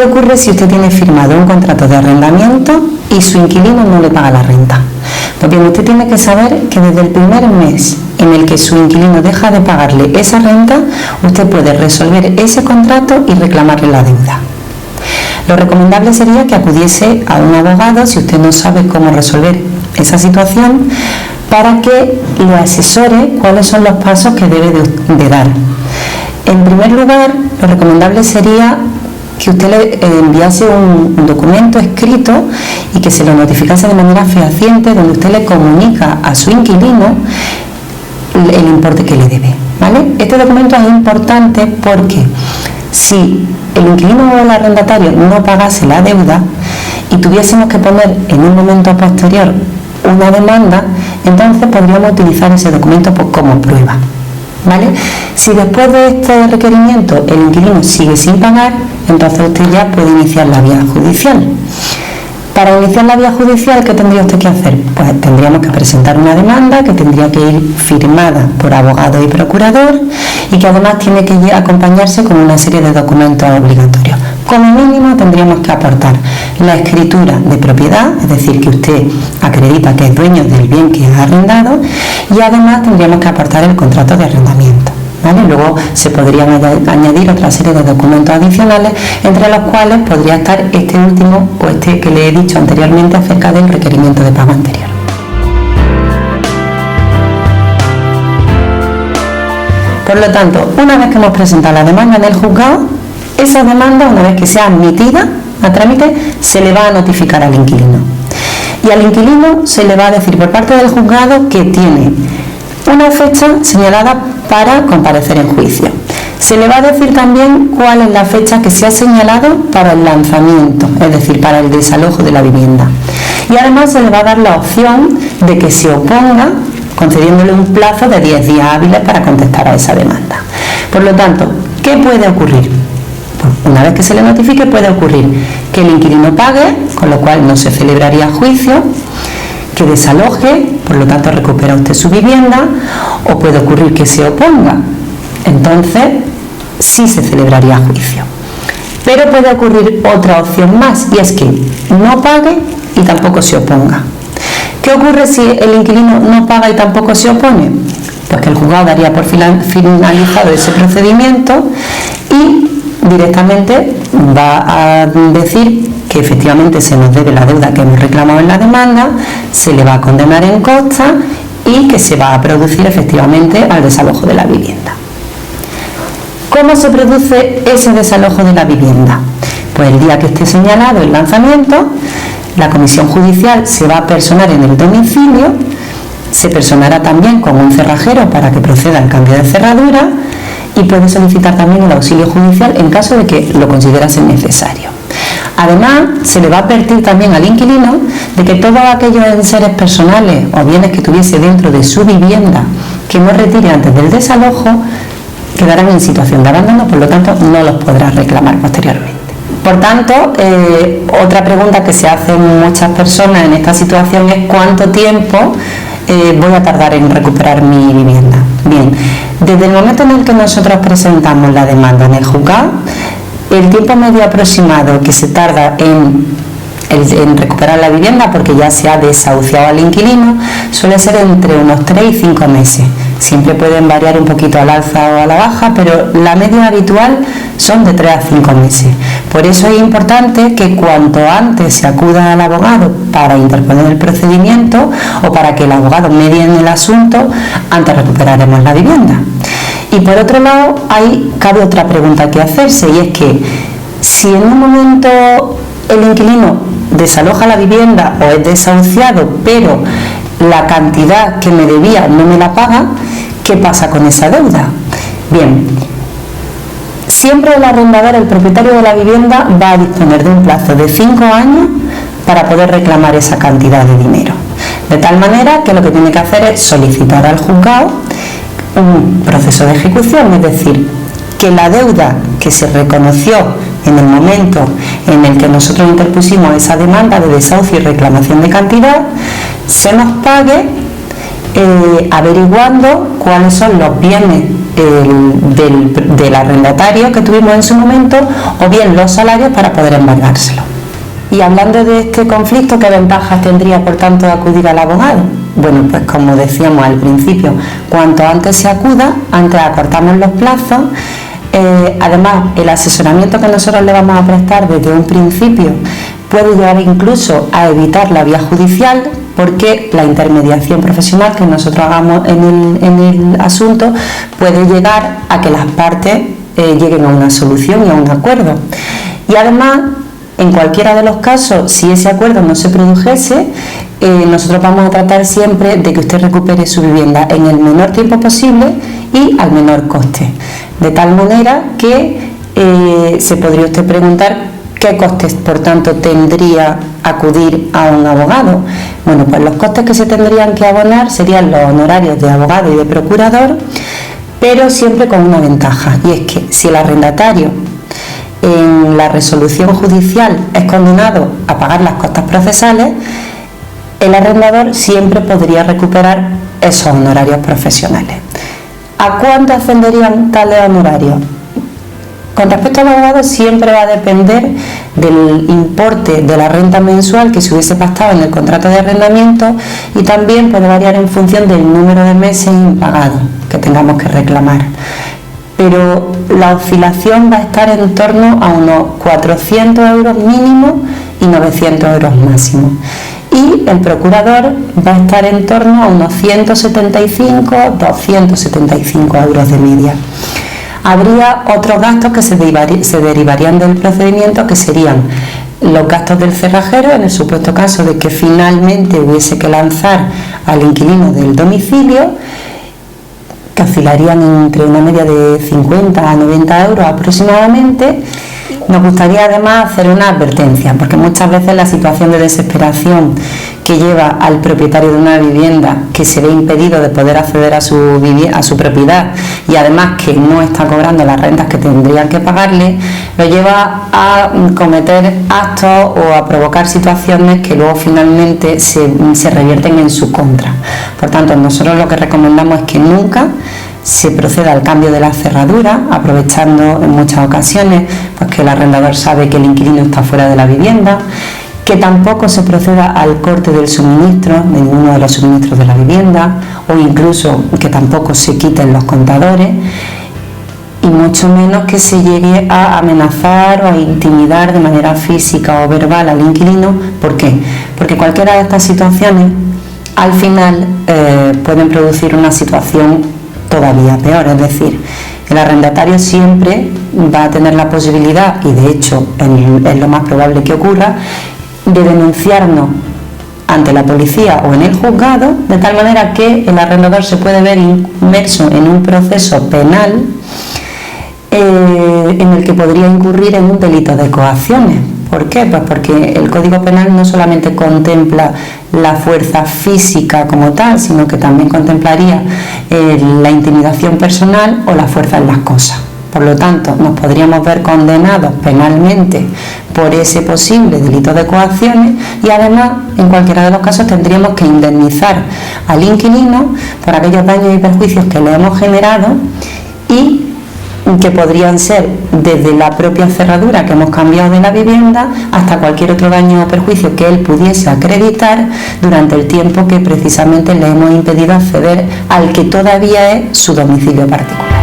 ¿Qué ocurre si usted tiene firmado un contrato de arrendamiento y su inquilino no le paga la renta? Pues bien, usted tiene que saber que desde el primer mes en el que su inquilino deja de pagarle esa renta, usted puede resolver ese contrato y reclamarle la deuda. Lo recomendable sería que acudiese a un abogado si usted no sabe cómo resolver esa situación, para que le asesore cuáles son los pasos que debe de dar. En primer lugar, lo recomendable sería que usted le enviase un documento escrito y que se lo notificase de manera fehaciente, donde usted le comunica a su inquilino el importe que le debe, ¿vale? Este documento es importante porque si el inquilino o el arrendatario no pagase la deuda y tuviésemos que poner en un momento posterior una demanda, entonces podríamos utilizar ese documento como prueba, ¿vale? Si después de este requerimiento el inquilino sigue sin pagar, entonces usted ya puede iniciar la vía judicial. Para iniciar la vía judicial, ¿qué tendría usted que hacer? Pues tendríamos que presentar una demanda que tendría que ir firmada por abogado y procurador y que además tiene que acompañarse con una serie de documentos obligatorios. Como mínimo tendríamos que aportar la escritura de propiedad, es decir, que usted acredita que es dueño del bien que ha arrendado, y además tendríamos que aportar el contrato de arrendamiento, ¿vale? Luego se podrían añadir otra serie de documentos adicionales, entre los cuales podría estar este último o este que le he dicho anteriormente acerca del requerimiento de pago anterior. Por lo tanto, una vez que hemos presentado la demanda en el juzgado, esa demanda, una vez que sea admitida a trámite, se le va a notificar al inquilino. Y al inquilino se le va a decir por parte del juzgado que tiene una fecha señalada para comparecer en juicio. Se le va a decir también cuál es la fecha que se ha señalado para el lanzamiento, es decir, para el desalojo de la vivienda. Y además se le va a dar la opción de que se oponga, concediéndole un plazo de 10 días hábiles para contestar a esa demanda. Por lo tanto, ¿qué puede ocurrir? Pues una vez que se le notifique, puede ocurrir que el inquilino pague, con lo cual no se celebraría juicio, que desaloje, por lo tanto recupera usted su vivienda, o puede ocurrir que se oponga, entonces sí se celebraría juicio. Pero puede ocurrir otra opción más, y es que no pague y tampoco se oponga. ¿Qué ocurre si el inquilino no paga y tampoco se opone? Pues que el juzgado daría por finalizado ese procedimiento y directamente va a decir que efectivamente se nos debe la deuda que hemos reclamado en la demanda, se le va a condenar en costa y que se va a producir efectivamente al desalojo de la vivienda. ¿Cómo se produce ese desalojo de la vivienda? Pues el día que esté señalado el lanzamiento, la comisión judicial se va a personar en el domicilio, se personará también con un cerrajero para que proceda el cambio de cerradura y puede solicitar también el auxilio judicial en caso de que lo considerase necesario. Además, se le va a advertir también al inquilino de que todos aquellos enseres personales o bienes que tuviese dentro de su vivienda que no retire antes del desalojo quedarán en situación de abandono, por lo tanto no los podrá reclamar posteriormente. Por tanto, otra pregunta que se hacen muchas personas en esta situación es ¿cuánto tiempo voy a tardar en recuperar mi vivienda? Bien, desde el momento en el que nosotros presentamos la demanda en el juzgado, el tiempo medio aproximado que se tarda en recuperar la vivienda, porque ya se ha desahuciado al inquilino, suele ser entre unos 3 y 5 meses. Siempre pueden variar un poquito al alza o a la baja, pero la media habitual son de 3 a 5 meses. Por eso es importante que cuanto antes se acuda al abogado para interponer el procedimiento o para que el abogado medie en el asunto, antes recuperaremos la vivienda. Y por otro lado, cabe otra pregunta que hacerse, y es que si en un momento el inquilino desaloja la vivienda o es desahuciado, pero la cantidad que me debía no me la paga, ¿qué pasa con esa deuda? Bien, siempre el arrendador, el propietario de la vivienda, va a disponer de un plazo de 5 años para poder reclamar esa cantidad de dinero. De tal manera que lo que tiene que hacer es solicitar al juzgado un proceso de ejecución, es decir, que la deuda que se reconoció en el momento en el que nosotros interpusimos esa demanda de desahucio y reclamación de cantidad, se nos pague averiguando cuáles son los bienes del arrendatario que tuvimos en su momento, o bien los salarios para poder embargárselo. Y hablando de este conflicto, ¿qué ventajas tendría por tanto acudir al abogado? Bueno, pues como decíamos al principio, cuanto antes se acuda, antes acortamos los plazos. Además, el asesoramiento que nosotros le vamos a prestar desde un principio puede llegar incluso a evitar la vía judicial, porque la intermediación profesional que nosotros hagamos en el asunto puede llegar a que las partes lleguen a una solución y a un acuerdo. Y además, en cualquiera de los casos, si ese acuerdo no se produjese, nosotros vamos a tratar siempre de que usted recupere su vivienda en el menor tiempo posible y al menor coste. De tal manera que se podría usted preguntar qué costes, por tanto, tendría acudir a un abogado. Bueno, pues los costes que se tendrían que abonar serían los honorarios de abogado y de procurador, pero siempre con una ventaja, y es que si el arrendatario en la resolución judicial es condenado a pagar las costas procesales, el arrendador siempre podría recuperar esos honorarios profesionales. ¿A cuánto ascenderían tales honorarios? Con respecto al abogado, siempre va a depender del importe de la renta mensual que se hubiese pactado en el contrato de arrendamiento, y también puede variar en función del número de meses impagados que tengamos que reclamar. Pero la oscilación va a estar en torno a unos 400 euros mínimo y 900 euros máximo. Y el procurador va a estar en torno a unos 175-275 euros de media. Habría otros gastos que se derivarían del procedimiento, que serían los gastos del cerrajero, en el supuesto caso de que finalmente hubiese que lanzar al inquilino del domicilio, que oscilarían entre una media de 50 a 90 euros aproximadamente. Nos gustaría además hacer una advertencia, porque muchas veces la situación de desesperación que lleva al propietario de una vivienda, que se ve impedido de poder acceder a su propiedad, y además que no está cobrando las rentas que tendrían que pagarle, lo lleva a cometer actos o a provocar situaciones que luego finalmente se revierten en su contra. Por tanto, nosotros lo que recomendamos es que nunca se proceda al cambio de la cerradura, aprovechando en muchas ocasiones pues que el arrendador sabe que el inquilino está fuera de la vivienda, que tampoco se proceda al corte del suministro, de ninguno de los suministros de la vivienda, o incluso que tampoco se quiten los contadores, y mucho menos que se llegue a amenazar o a intimidar de manera física o verbal al inquilino. ¿Por qué? Porque cualquiera de estas situaciones al final pueden producir una situación todavía peor, es decir, el arrendatario siempre va a tener la posibilidad, y de hecho es lo más probable que ocurra, de denunciarnos ante la policía o en el juzgado, de tal manera que el arrendador se puede ver inmerso en un proceso penal en el que podría incurrir en un delito de coacciones. ¿Por qué? Pues porque el Código Penal no solamente contempla la fuerza física como tal, sino que también contemplaría la intimidación personal o la fuerza en las cosas. Por lo tanto, nos podríamos ver condenados penalmente por ese posible delito de coacciones, y además, en cualquiera de los casos, tendríamos que indemnizar al inquilino por aquellos daños y perjuicios que le hemos generado, y que podrían ser desde la propia cerradura que hemos cambiado de la vivienda hasta cualquier otro daño o perjuicio que él pudiese acreditar durante el tiempo que precisamente le hemos impedido acceder al que todavía es su domicilio particular.